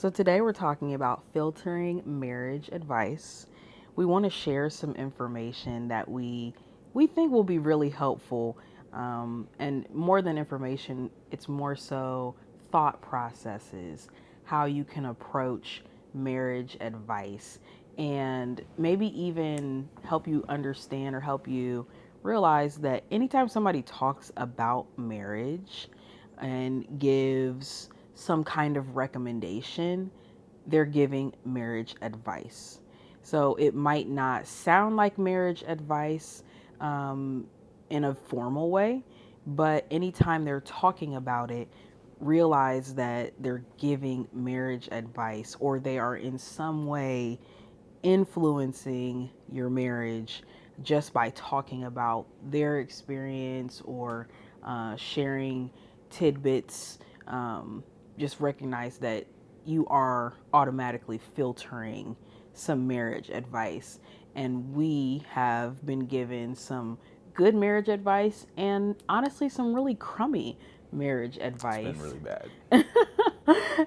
So today we're talking about filtering marriage advice. We want to share some information that we think will be really helpful, and more than information, it's more so thought processes, how you can approach marriage advice, and maybe even help you understand or help you realize that anytime somebody talks about marriage and gives some kind of recommendation, they're giving marriage advice. So it might not sound like marriage advice um, in a formal way, but anytime they're talking about it, realize that they're giving marriage advice or they are in some way influencing your marriage just by talking about their experience or sharing tidbits. Just recognize that you are automatically filtering some marriage advice. And we have been given some good marriage advice and honestly some really crummy marriage It's been advice. really bad.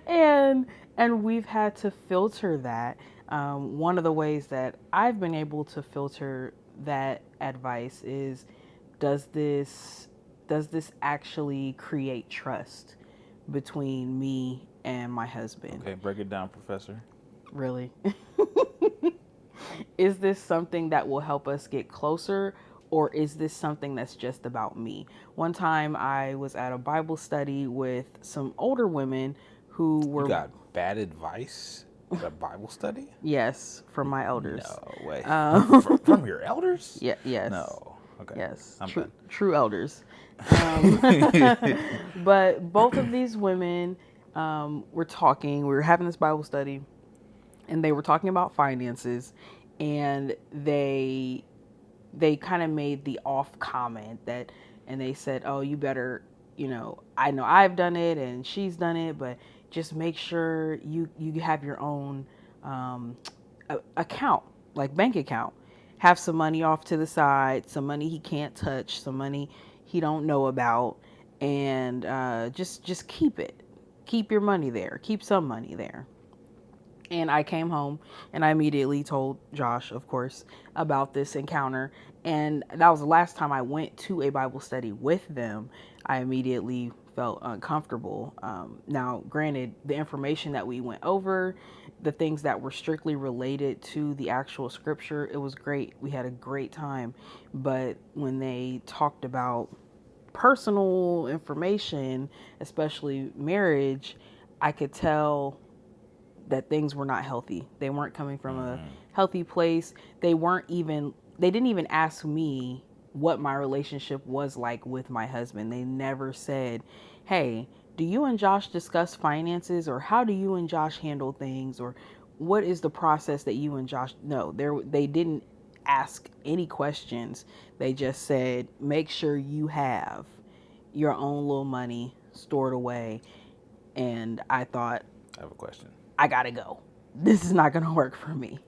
and and we've had to filter that. One of the ways that I've been able to filter that advice is, does this does this actually create trust between me and my husband? Okay, break it down, Professor. Really? Is this something that will help us get closer, or is this something that's just about me? One time I was at a Bible study with some older women who You were, got bad advice at a Bible study? yes, from my elders. No way. Um, From your elders? yeah, yes, No. Okay, yes, I'm true, done. true elders. Um, but both of these women were talking. We were having this Bible study, and they were talking about finances, and they kind of made the off comment that, and they said, oh, you better, I know I've done it and she's done it, but just make sure you have your own account, like bank account. Have some money off to the side, some money he can't touch, some money he don't know about, and just keep it. Keep your money there. Keep some money there. And I came home and I immediately told Josh, of course, about this encounter. And that was the last time I went to a Bible study with them. I immediately felt uncomfortable. Now, granted, the information that we went over, the things that were strictly related to the actual scripture, it was great. We had a great time. But when they talked about personal information, especially marriage, I could tell that things were not healthy. They weren't coming from a healthy place. They didn't even ask me what my relationship was like with my husband. They never said, "Hey, do you and Josh discuss finances, or how do you and Josh handle things, or what is the process that you and Josh?" No, they didn't ask any questions. They just said, "Make sure you have your own little money stored away." And I thought, I have a question. I gotta go. This is not gonna work for me.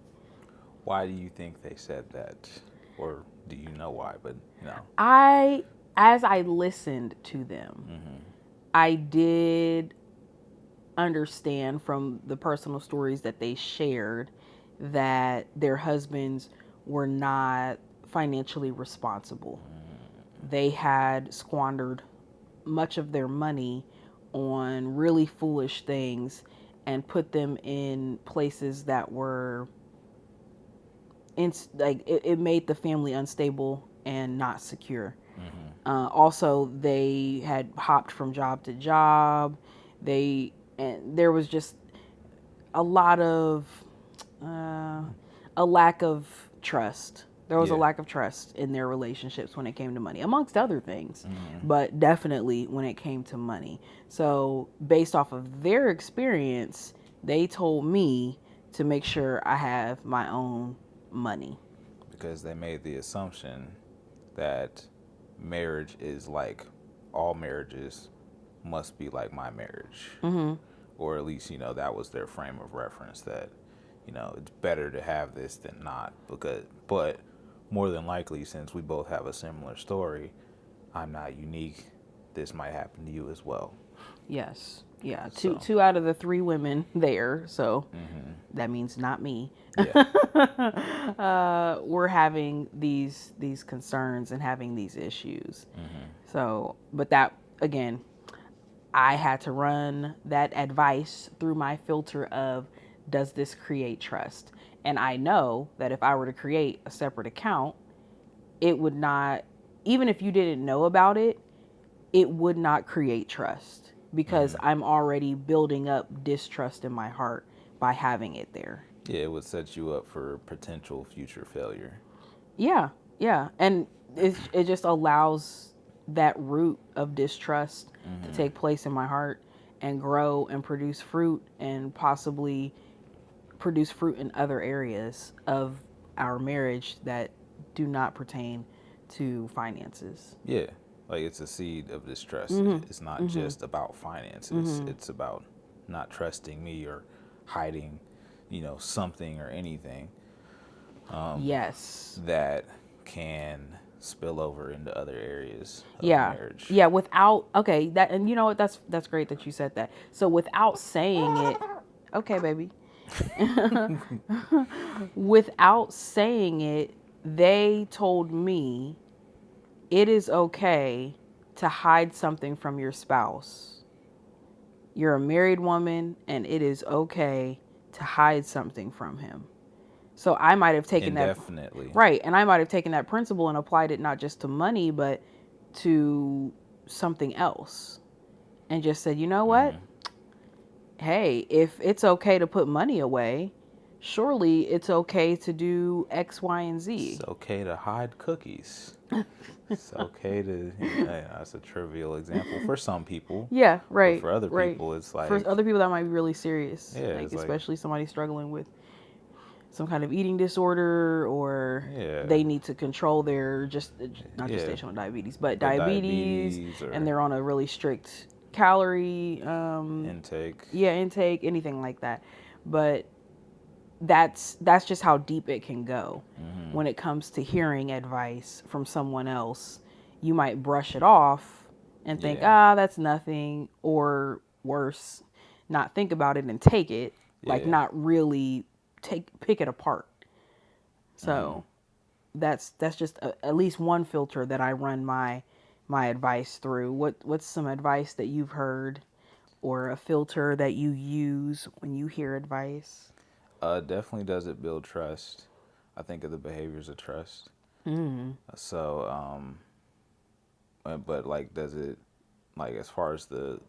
Why do you think they said that? Or do you know why? But, you know. As I listened to them, I did understand from the personal stories that they shared that their husbands were not financially responsible. They had squandered much of their money on really foolish things and put them in places that were it made the family unstable and not secure. Also, they had hopped from job to job. And there was just a lot of a lack of trust. There was a Yeah. lack of trust in their relationships when it came to money, amongst other things, but definitely when it came to money. So, based off of their experience, they told me to make sure I have my own money. Because they made the assumption that marriage is like all marriages must be like my marriage. Or at least, that was their frame of reference that, it's better to have this than not. But more than likely, since we both have a similar story, I'm not unique. This might happen to you as well. Yes. Yeah, So, two out of the three women there, so hmm that means not me. yeah, We're having these concerns and having these issues. hmm So, but that again, I had to run that advice through my filter of does this create trust? And I know that if I were to create a separate account, it would not, even if you didn't know about it, it would not create trust because hmm I'm already building up distrust in my heart by having it there. yeah, it would set you up for potential future failure. Yeah, yeah. And it just allows that root of distrust to Hmm take place in my heart and grow and produce fruit and possibly produce fruit in other areas of our marriage that do not pertain to finances. Yeah, like it's a seed of distrust. Mhm. It's not Mhm. just about finances. Mhm. It's about not trusting me or hiding, something or anything Yes. that can spill over into other areas of Yeah. marriage. Yeah, without okay, that and you know what, that's great that you said that. So without saying it, okay, baby. Without saying it, they told me it is okay to hide something from your spouse. You're a married woman and it is okay to hide something from him. So I might have taken that Indefinitely. right, and I might have taken that principle and applied it not just to money but to something else and just said, "You know what? Hmm Hey, if it's okay to put money away, surely it's okay to do X, Y, and It's Z." okay to hide cookies. It's okay to, that's a trivial example for some people, Yeah, but right, for other right. people, it's For like, other people, that might be really serious, yeah, like it's like, especially somebody struggling with some kind of eating disorder or yeah, they need to control their just not yeah, gestational diabetes, but but diabetes, diabetes and or they're on a really strict calorie intake. yeah intake, anything like that. But that's just how deep it can go Hmm when it comes to hearing advice from someone else. You might brush it off and think, Yeah, ah, that's nothing, or worse, not think about it and take it, like yeah. not really pick it apart. hmm So that's just at least one filter that I run my advice through. What's some advice that you've heard or a filter that you use when you hear advice? Definitely does it build trust. I think of the behaviors of trust. Mm. So, but like, does it, like, as far as the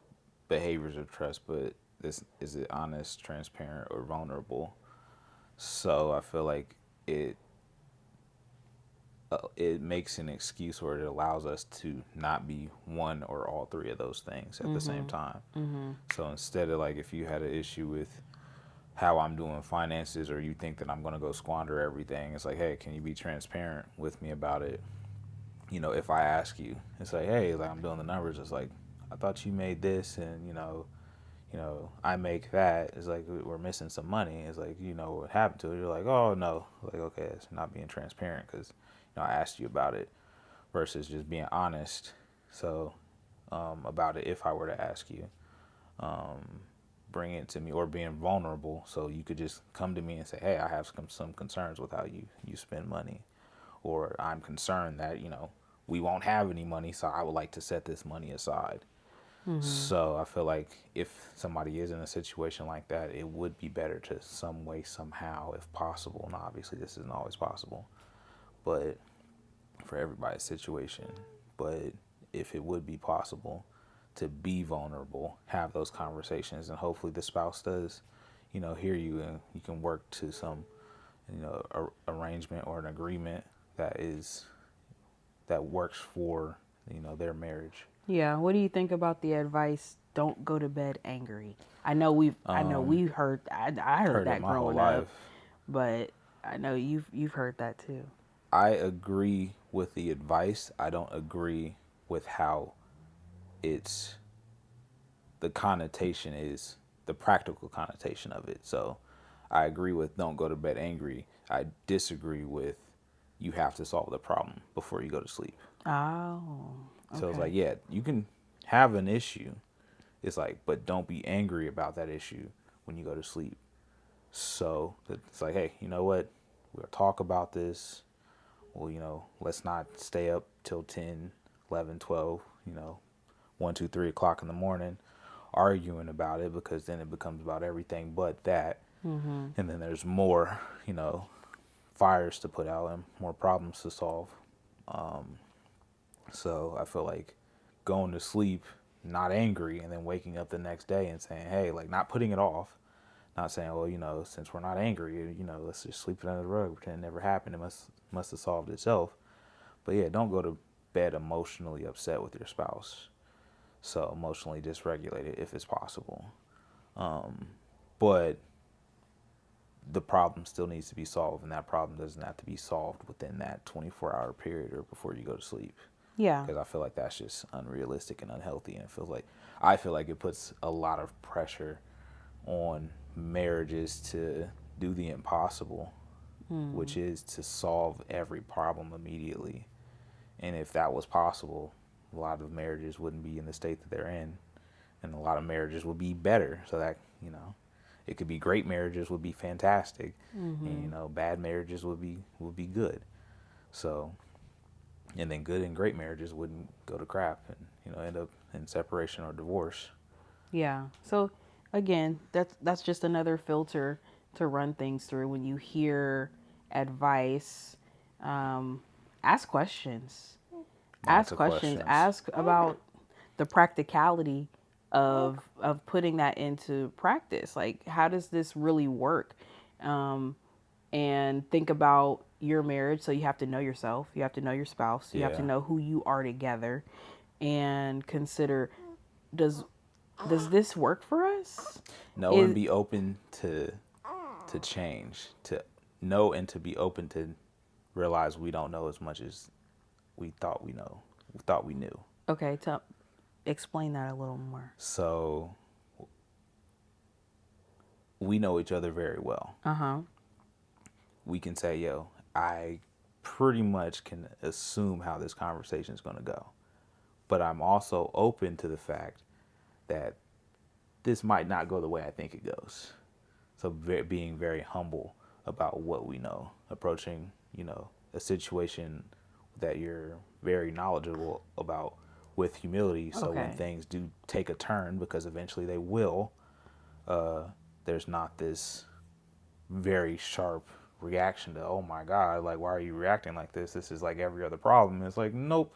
behaviors of trust, but this is it honest, transparent, or vulnerable? So I feel like it makes an excuse, or it allows us to not be one or all three of those things at the same Mhm. time. Mhm. So instead of, like, if you had an issue with how I'm doing finances, or you think that I'm going to go squander everything, it's like, hey, can you be transparent with me about it? If I ask you, it's like, hey, like, I'm doing the numbers. It's like, I thought you made this, and I make that. It's like we're missing some money. It's like, what happened to it? You're like, oh no. Like, okay, it's not being transparent because I asked you about it versus just being honest. So, about it, if I were to ask you, bring it to me, or being vulnerable, so you could just come to me and say, hey, I have some concerns with how you spend money, or I'm concerned that we won't have any money, so I would like to set this money aside. Mhm. So I feel like if somebody is in a situation like that, it would be better to some way, somehow, if possible. And obviously, this isn't always possible, but for everybody's situation. But if it would be possible to be vulnerable, have those conversations, and hopefully the spouse does, hear you, and you can work to some, arrangement or an agreement that works for their marriage. Yeah, what do you think about the advice don't go to bed angry? I know Um, we heard I heard Heard it that my whole growing up, life. but I know you've heard that too. I agree with the advice. I don't agree with how it's the connotation is the practical connotation of it. So I agree with don't go to bed angry. I disagree with you have to solve the problem before you go to sleep. Oh, So it's like, okay. yeah, you can have an issue It's like, but don't be angry about that issue when you go to sleep. So it's like, hey, you know what? We'll talk about this. Well, let's not stay up till 10, 11, 12, 1, 2, 3 o'clock in the morning arguing about it, because then it becomes about everything but that. And then there's more, fires to put out and more problems to solve. So I feel like going to sleep not angry and then waking up the next day and saying, hey, like, not putting it off, not saying, well, since we're not angry, let's just sleep it under the rug, pretend it never happened. It must have solved itself. But yeah, don't go to bed emotionally upset with your spouse. So emotionally dysregulated if it's possible. But the problem still needs to be solved, and that problem doesn't have to be solved within that 24-hour period or before you go to sleep. Yeah. Because I feel like that's just unrealistic and unhealthy, and I feel like it puts a lot of pressure on marriages to do the impossible, which is to solve every problem immediately. And if that was possible, a lot of marriages wouldn't be in the state that they're in, and a lot of marriages would be better. So that, it could be great marriages would be fantastic, and bad marriages would be good. So, and then good and great marriages wouldn't go to crap and end up in separation or divorce. Yeah. So again, that's just another filter to run things through when you hear advice. Ask questions. Lots Ask of questions. questions. Ask about the practicality of putting that into practice. Like, how does this really work? And think about your marriage. So you have to know yourself. You have to know your spouse. You have to Yeah. know who you are together, and consider, does this work for us? Know and Is be open to change, to know and to be open to realize we don't know as much as we thought we knew. okay. Explain that a little more. So we know each other very well. Uh-huh. We can say, yo, I pretty much can assume how this conversation is going to go. But I'm also open to the fact that this might not go the way I think it goes. So being very humble about what we know, approaching, a situation that you're very knowledgeable about with humility. So when Okay. things do take a turn, because eventually they will, there's not this very sharp reaction to, oh my God, like, why are you reacting like this? This is like every other problem. It's like, nope,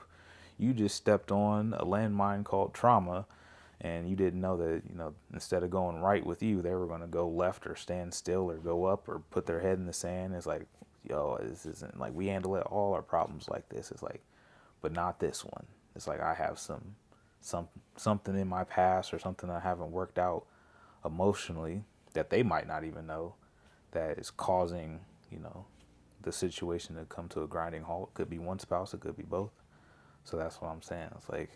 you just stepped on a landmine called trauma, and you didn't know that, instead of going right with you, they were going to go left or stand still or go up or put their head in the sand. It's like, yo, this isn't like, we handle it, all our problems like this. It's like, but not this one. It's like, I have something in my past or something I haven't worked out emotionally that they might not even know that is causing, the situation to come to a grinding halt. It could be one spouse, it could be both. So that's what I'm saying. It's like,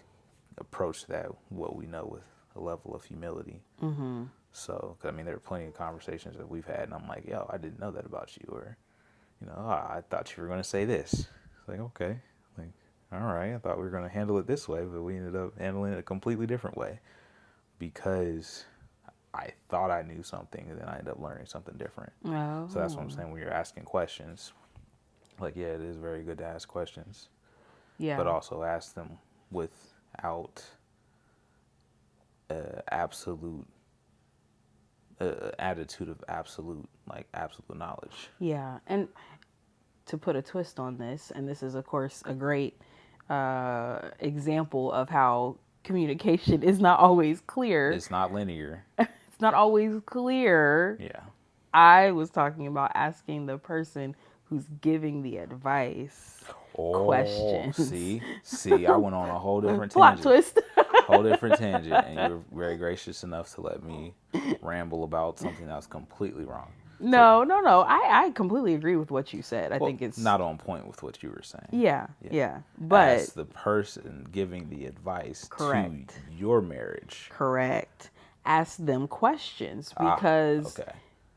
approach that, what we know, with a level of humility. So, 'cause, I mean, there are plenty of conversations that we've had, and I'm like, yo, I didn't know that about you, or, "Oh, I thought you were going to say this." It's like, okay, like, all right, I thought we were going to handle it this way, but we ended up handling it a completely different way, because I thought I knew something, and then I ended up learning something different. Oh. So that's what I'm saying. When you're asking questions, like, yeah, it is very good to ask questions, Yeah. but also ask them without absolute attitude of absolute knowledge. Yeah. And to put a twist on this, and this is, of course, a great example of how communication is not always clear. It's not linear. It's not always clear. Yeah. I was talking about asking the person who's giving the advice questions. See, I went on a whole different Plot tangent. twist. Whole different tangent, and you were very gracious enough to let me ramble about something that was completely wrong. No. I completely agree with what you said. I think it's not on point with what you were saying. Yeah. But as the person giving the advice correct. to your marriage, correct. Ask them questions, because okay.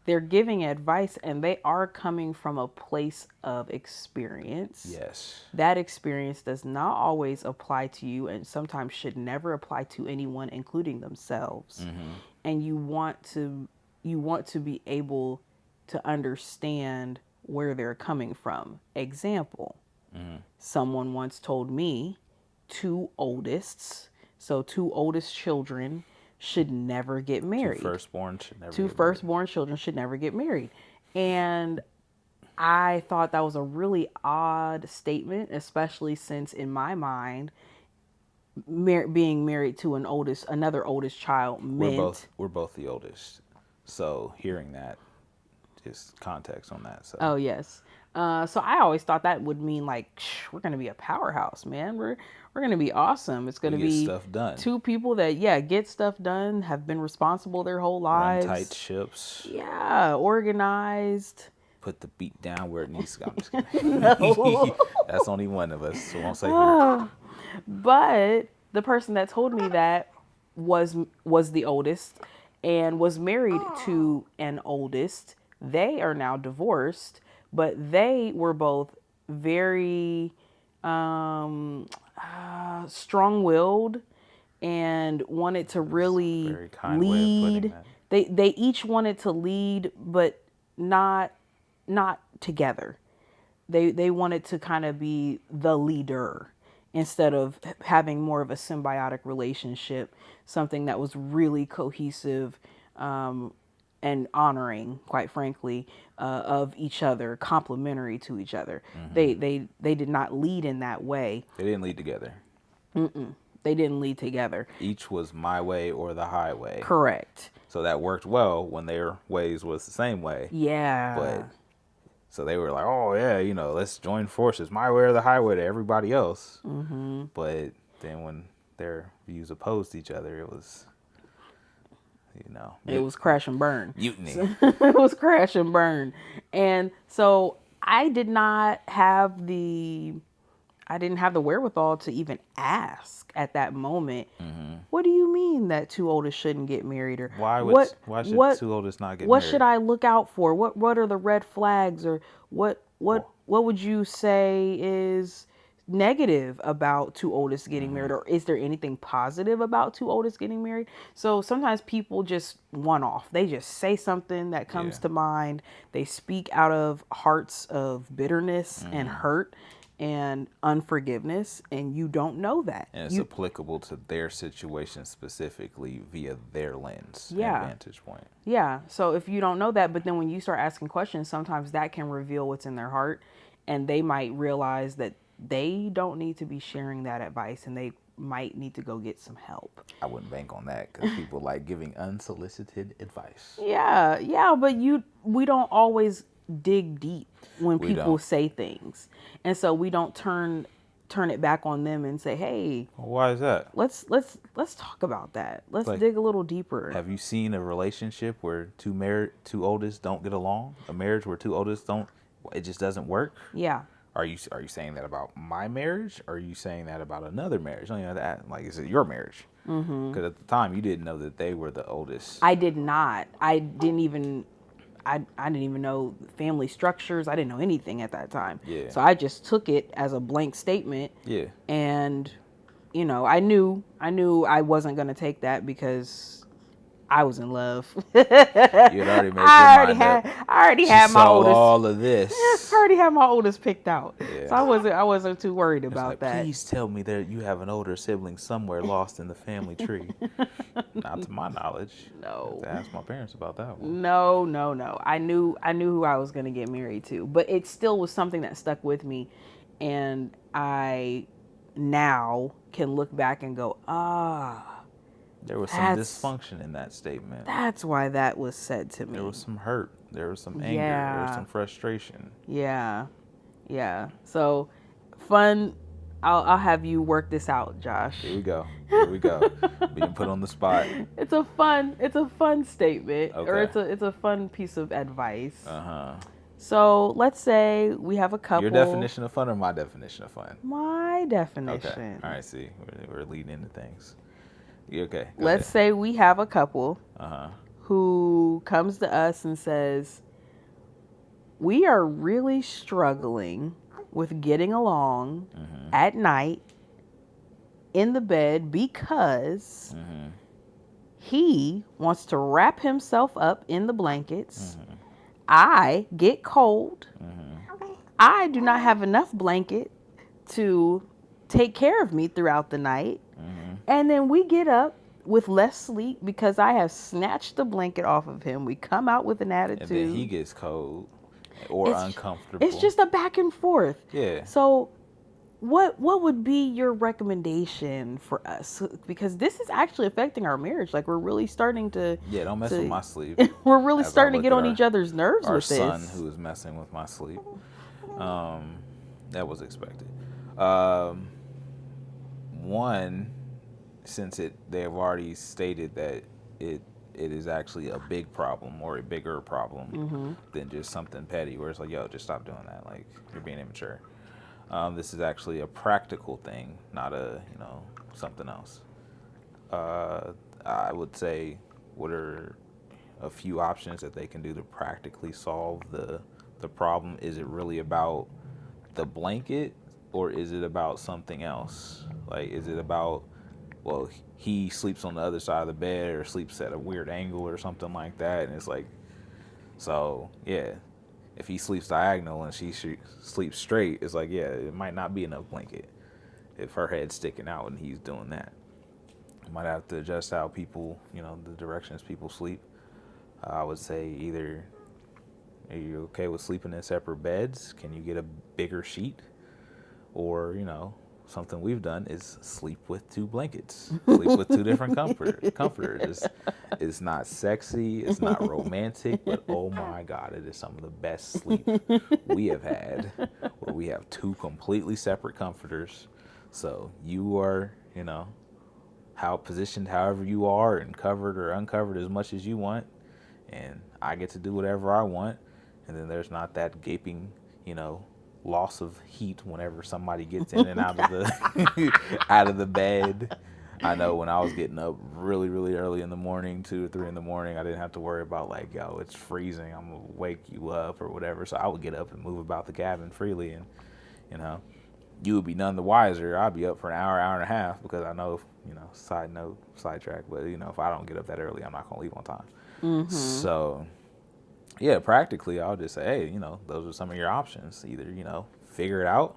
they're giving advice and they are coming from a place of experience. Yes. That experience does not always apply to you and sometimes should never apply to anyone, including themselves. And you want to be able to understand where they're coming from. Example, someone once told me two oldest children should never get married. Two firstborn children should never get married. And I thought that was a really odd statement, especially since in my mind, being married to another oldest child meant We're both the oldest. So hearing that, just context on that. So Oh yes. So I always thought that would mean like we're gonna be a powerhouse, man. We're gonna be awesome. It's gonna We get be stuff done. two people that get stuff done, have been responsible their whole lives. Run tight ships. Yeah, organized. Put the beat down where it needs to go. I'm just kidding. That's only one of us, so I won't say who. But the person that told me that was the oldest and was married to an oldest. They are now divorced, but they were both very strong-willed and wanted to really Very kind way of putting lead. that. They each wanted to lead, but not together. They wanted to kind of be the leader instead of having more of a symbiotic relationship, something that was really cohesive and honoring, quite frankly, of each other, complementary to each other. They did not lead in that way. They didn't lead together. They didn't lead together. Each was my way or the highway. Correct. So that worked well when their ways was the same way. Yeah. But so they were like, oh yeah, let's join forces, my way or the highway to everybody else. But then when their views opposed each other, it was, it was crash and burn. Mutiny. It was crash and burn. And so I didn't have the wherewithal to even ask at that moment, what do you mean that two oldest shouldn't get married? Or Why should two oldest not get married? What should I look out for? What are the red flags? Or what would you say is negative about two oldest getting married? Or is there anything positive about two oldest getting married? So sometimes people just one off. They just say something that comes to mind. They speak out of hearts of bitterness and hurt and unforgiveness, and you don't know that. And it's applicable to their situation specifically via their lens and vantage point. Yeah. So if you don't know that, but then when you start asking questions, sometimes that can reveal what's in their heart, and they might realize that they don't need to be sharing that advice, and they might need to go get some help. I wouldn't bank on that because people like giving unsolicited advice. Yeah, but we don't always dig deep when people say things, and so we don't turn it back on them and say, hey, why is that? Let's talk about that. Let's dig a little deeper. Have you seen a relationship where two oldest don't get along? A marriage where two oldest it just doesn't work? Yeah. Are you saying that about my marriage? Or are you saying that about another marriage? Is it your marriage? Because at the time you didn't know that they were the oldest. I did not. I didn't even know family structures. I didn't know anything at that time. Yeah. So I just took it as a blank statement. Yeah. And I knew I wasn't going to take that because I was in love. You had already made your mind up. I already had my oldest. all of this. I already had my oldest picked out. Yeah. So I wasn't too worried about that. Please tell me that you have an older sibling somewhere lost in the family tree. Not to my knowledge. No. I have to ask my parents about that one. No. I knew who I was going to get married to, but it still was something that stuck with me, and I now can look back and go, there was some dysfunction in that statement. That's why that was said to me. There was some hurt. There was some anger. There was some frustration. Yeah. So, fun. I'll have you work this out, Josh. Here we go. Being put on the spot. It's a fun statement, okay. or it's a fun piece of advice. So let's say we have a couple. Your definition of fun or my definition of fun? My definition. Okay. All right. See, we're leading into things. Okay. Let's say we have a couple who comes to us and says, we are really struggling with getting along at night in the bed because he wants to wrap himself up in the blankets. I get cold. I do not have enough blanket to take care of me throughout the night. And then we get up with less sleep because I have snatched the blanket off of him. We come out with an attitude. And then he gets cold or uncomfortable. It's just a back and forth. Yeah. So what would be your recommendation for us? Because this is actually affecting our marriage. Like, we're really starting to... Yeah, don't mess with my sleep. We're really starting to get on each other's nerves with this. Our son, who is messing with my sleep. That was expected. One, since they have already stated that it is actually a big problem or a bigger problem than just something petty where it's like, yo, just stop doing that. Like, you're being immature. This is actually a practical thing, not something else. I would say, what are a few options that they can do to practically solve the problem? Is it really about the blanket, or is it about something else? Like, is it about, well, he sleeps on the other side of the bed or sleeps at a weird angle or something like that, and it's like, so yeah, if he sleeps diagonal and she sleeps straight, it's like, yeah, it might not be enough blanket if her head's sticking out and he's doing that. You might have to adjust how people, the directions people sleep. I would say either, are you okay with sleeping in separate beds? Can you get a bigger sheet? Or, something we've done is sleep with two blankets. Sleep with two different comforters. It's not sexy. It's not romantic. But, oh, my God, it is some of the best sleep we have had, where we have two completely separate comforters. So you are, positioned however you are, and covered or uncovered as much as you want. And I get to do whatever I want. And then there's not that gaping, loss of heat whenever somebody gets in and out of the out of the bed. I know when I was getting up really, really early in the morning, 2 or 3 in the morning, I didn't have to worry about like, yo, it's freezing, I'm gonna wake you up or whatever. So I would get up and move about the cabin freely, and you would be none the wiser. I'd be up for an hour and a half because I know, sidetrack, but if I don't get up that early, I'm not gonna leave on time. So yeah, practically, I'll just say, hey, those are some of your options. Either, figure it out,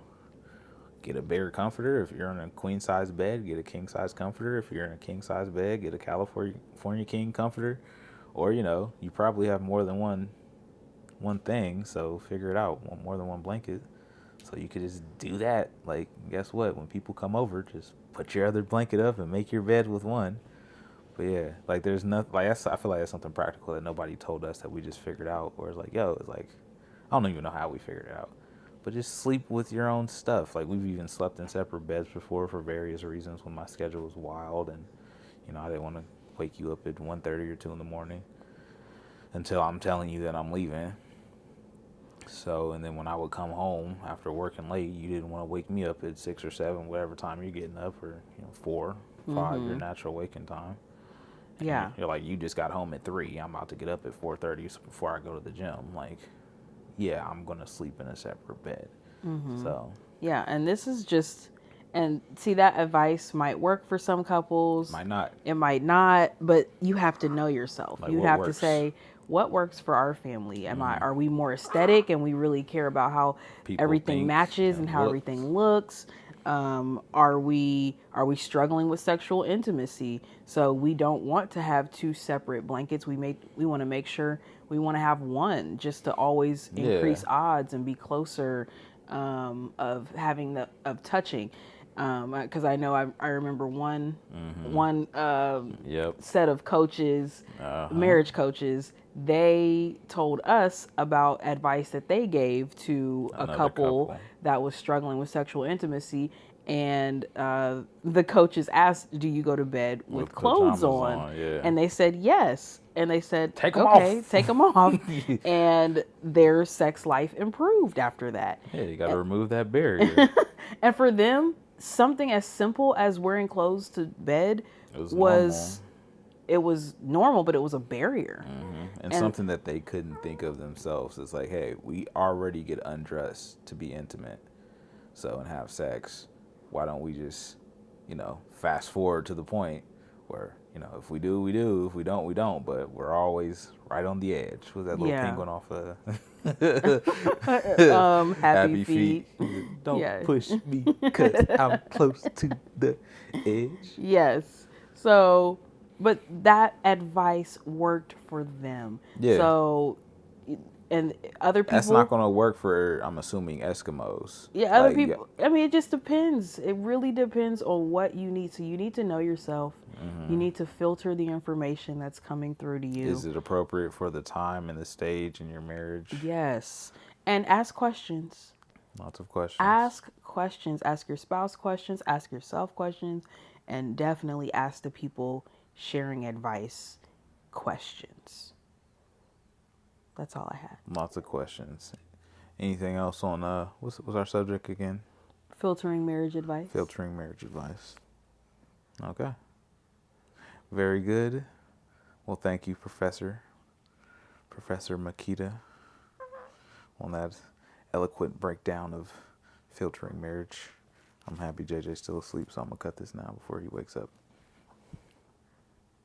get a bigger comforter. If you're in a queen size bed, get a king size comforter. If you're in a king size bed, get a California king comforter. Or, you probably have more than one thing, so figure it out. More than one blanket. So you could just do that. Like, guess what? When people come over, just put your other blanket up and make your bed with one. But yeah, like, there's nothing, like, I feel like that's something practical that nobody told us that we just figured out. Where it's like, yo, it's like, I don't even know how we figured it out. But just sleep with your own stuff. Like, we've even slept in separate beds before for various reasons when my schedule was wild. And, I didn't want to wake you up at 1:30 or 2 in the morning until I'm telling you that I'm leaving. So, and then when I would come home after working late, you didn't want to wake me up at 6 or 7, whatever time you're getting up, or, 4, 5, your natural waking time. Yeah. You're like, you just got home at 3. I'm about to get up at 4:30 before I go to the gym. Like, yeah, I'm going to sleep in a separate bed. So. Yeah, and this is just, and see, that advice might work for some couples. Might not. It might not, but you have to know yourself. Like, you have to say, what works for our family? Are we more aesthetic and we really care about how everything matches and how everything looks? Are we struggling with sexual intimacy? So we don't want to have 2 separate blankets. We want to make sure we want to have one, just to always increase odds and be closer of touching. Because I know I remember one set of coaches, marriage coaches. They told us about advice that they gave to a couple that was struggling with sexual intimacy, and the coaches asked, "Do you go to bed with clothes on?" Yeah. And they said yes, and they said, "Take them okay, off." Take them off, and their sex life improved after that. Yeah, you got to remove that barrier. And for them, something as simple as wearing clothes to bed was it was normal, but it was a barrier. And And something that they couldn't think of themselves is like, hey, we already get undressed to be intimate, so and have sex. Why don't we just, fast forward to the point where, if we do, we do. If we don't, we don't. But we're always right on the edge. Was that little yeah. penguin off of Happy Happy Feet. Feet? Don't Yeah. push me, cause I'm close to the edge. Yes. So, but that advice worked for them. Yeah. So, and other That's not people, gonna work for, I'm assuming, Eskimos. yeah, other Like, yeah, people, I mean, it just depends. It really depends on what you need. So, you need to know yourself. You need to filter the information that's coming through to you. is it appropriate for the time and the stage in your marriage? Yes. And ask questions. Lots of questions. Ask questions. Ask your spouse questions. Ask yourself questions. And definitely ask the people sharing advice questions. That's all I had. Lots of questions. Anything else on what's our subject again? Filtering marriage advice. Filtering marriage advice. Okay. Very good. Well, thank you, Professor Makita, on that eloquent breakdown of filtering marriage. I'm happy JJ's still asleep, so I'm gonna cut this now before he wakes up.